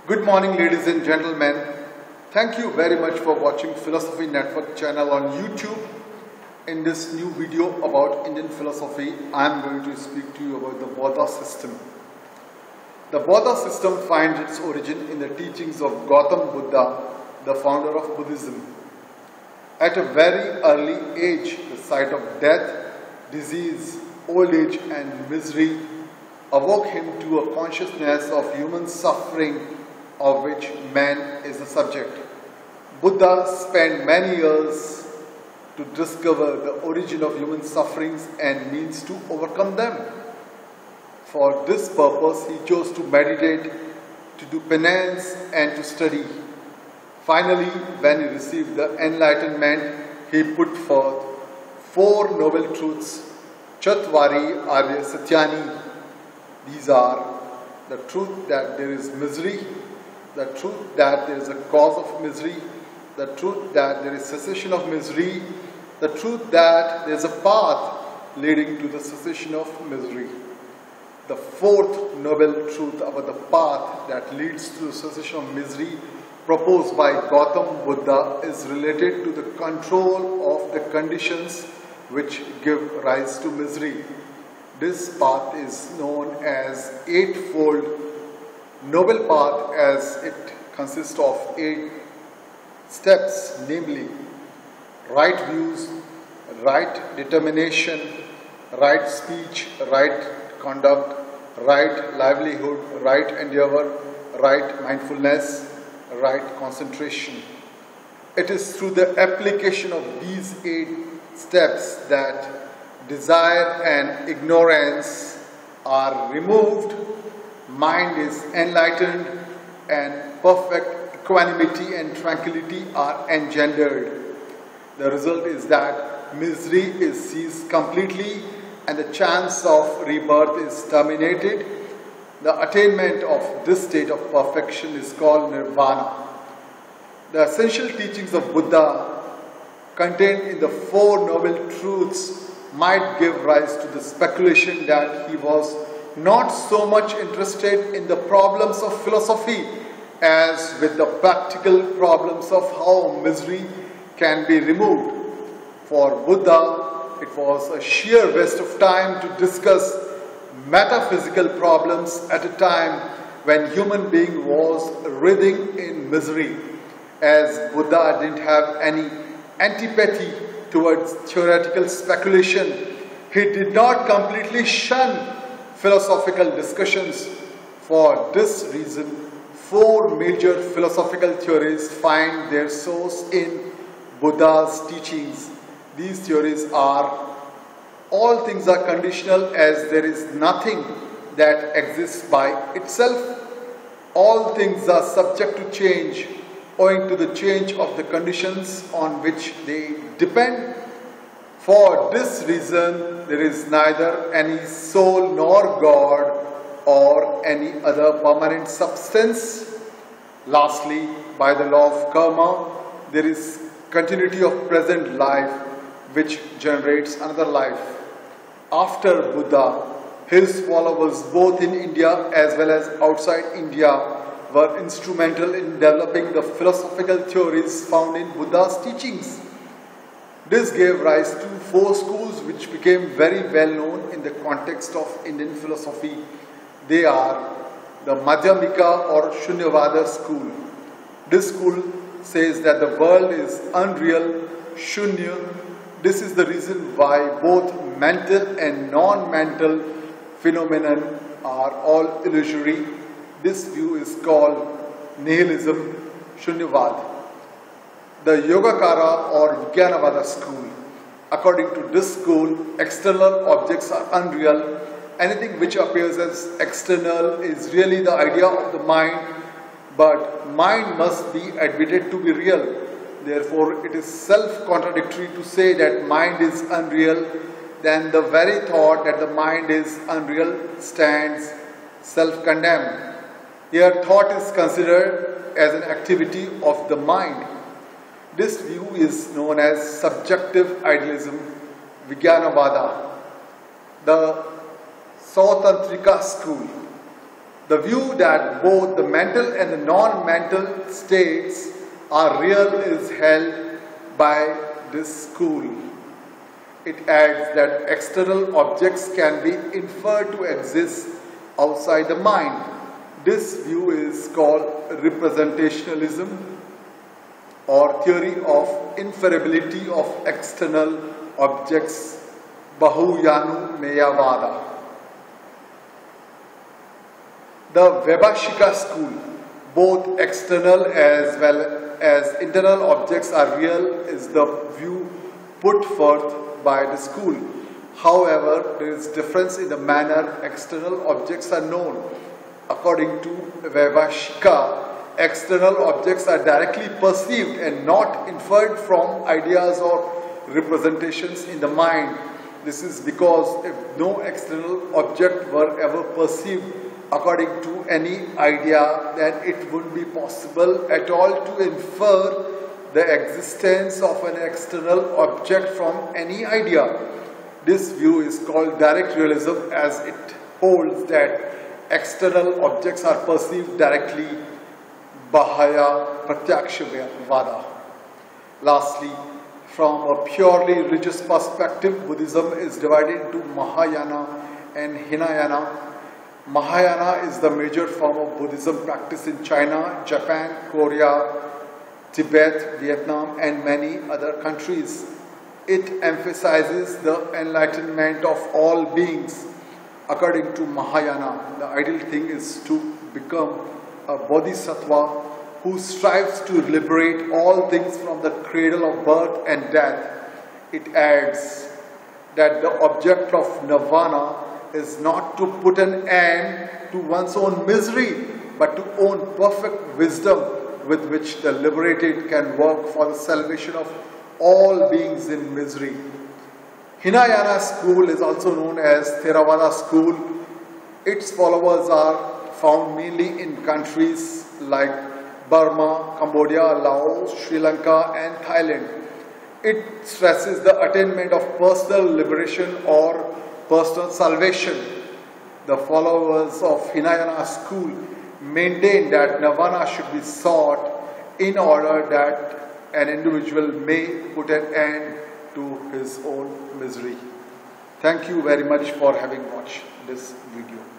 Good morning, ladies and gentlemen. Thank you very much for watching Philosophy Network channel on YouTube. In this new video about Indian philosophy, I am going to speak to you about the Bauddha system. The Bauddha system finds its origin in the teachings of Gautama Buddha, the founder of Buddhism. At a very early age, the sight of death, disease, old age and misery awoke him to a consciousness of human suffering of which man is the subject. Buddha spent many years to discover the origin of human sufferings and means to overcome them. For this purpose, he chose to meditate, to do penance and to study. Finally, when he received the enlightenment, he put forth 4 noble truths, Catvari Arya Satyani. These are the truth that there is misery, the truth that there is a cause of misery, the truth that there is cessation of misery, the truth that there is a path leading to the cessation of misery. The 4th noble truth about the path that leads to the cessation of misery proposed by Gautama Buddha is related to the control of the conditions which give rise to misery. This path is known as Eightfold Noble Path, as it consists of 8 steps, namely right views, right determination, right speech, right conduct, right livelihood, right endeavor, right mindfulness, right concentration. It is through the application of these 8 steps that desire and ignorance are removed, mind is enlightened, and perfect equanimity and tranquility are engendered. The result is that misery is ceased completely and the chance of rebirth is terminated. The attainment of this state of perfection is called Nirvana. The essential teachings of Buddha contained in the 4 noble truths might give rise to the speculation that he was not so much interested in the problems of philosophy as with the practical problems of how misery can be removed. For Buddha, it was a sheer waste of time to discuss metaphysical problems at a time when human being was writhing in misery. As Buddha didn't have any antipathy towards theoretical speculation, he did not completely shun philosophical discussions. For this reason, 4 major philosophical theories find their source in Buddha's teachings. These theories are: all things are conditional as there is nothing that exists by itself. All things are subject to change owing to the change of the conditions on which they depend. For this reason, there is neither any soul nor God or any other permanent substance. Lastly, by the law of karma, there is continuity of present life which generates another life. After Buddha, his followers both in India as well as outside India were instrumental in developing the philosophical theories found in Buddha's teachings. This gave rise to 4 schools which became very well known in the context of Indian philosophy. They are the Madhyamika or Sunyavada School. This school says that the world is unreal, shunya. This is the reason why both mental and non-mental phenomena are all illusory. This view is called nihilism, Sunyavada. The Yogacara or Vigyanavada School. According to this school, external objects are unreal. Anything which appears as external is really the idea of the mind, but mind must be admitted to be real. Therefore, it is self-contradictory to say that mind is unreal, then the very thought that the mind is unreal stands self-condemned. Here, thought is considered as an activity of the mind. This view is known as subjective idealism, Vigyanavada. The Sautantrika School. The view that both the mental and the non-mental states are real is held by this school. It adds that external objects can be inferred to exist outside the mind. This view is called representationalism or theory of inferability of external objects, Bahaya-Pratyakshya-Vada. The Vaibhashika School, both external as well as internal objects are real, is the view put forth by the school. However, there is difference in the manner external objects are known. According to Vaibhashika, external objects are directly perceived and not inferred from ideas or representations in the mind. This is because if no external object were ever perceived according to any idea, then it wouldn't be possible at all to infer the existence of an external object from any idea. This view is called direct realism, as it holds that external objects are perceived directly, Bahaya-Pratyakshya-Vada. Lastly, from a purely religious perspective, Buddhism is divided into Mahayana and Hinayana. Mahayana is the major form of Buddhism practiced in China, Japan, Korea, Tibet, Vietnam, and many other countries. It emphasizes the enlightenment of all beings. According to Mahayana, the ideal thing is to become a bodhisattva who strives to liberate all things from the cradle of birth and death. It adds that the object of nirvana is not to put an end to one's own misery, but to own perfect wisdom with which the liberated can work for the salvation of all beings in misery. Hinayana School is also known as Theravada School. Its followers are found mainly in countries like Burma, Cambodia, Laos, Sri Lanka, and Thailand. It stresses the attainment of personal liberation or personal salvation. The followers of Hinayana School maintain that nirvana should be sought in order that an individual may put an end to his own misery. Thank you very much for having watched this video.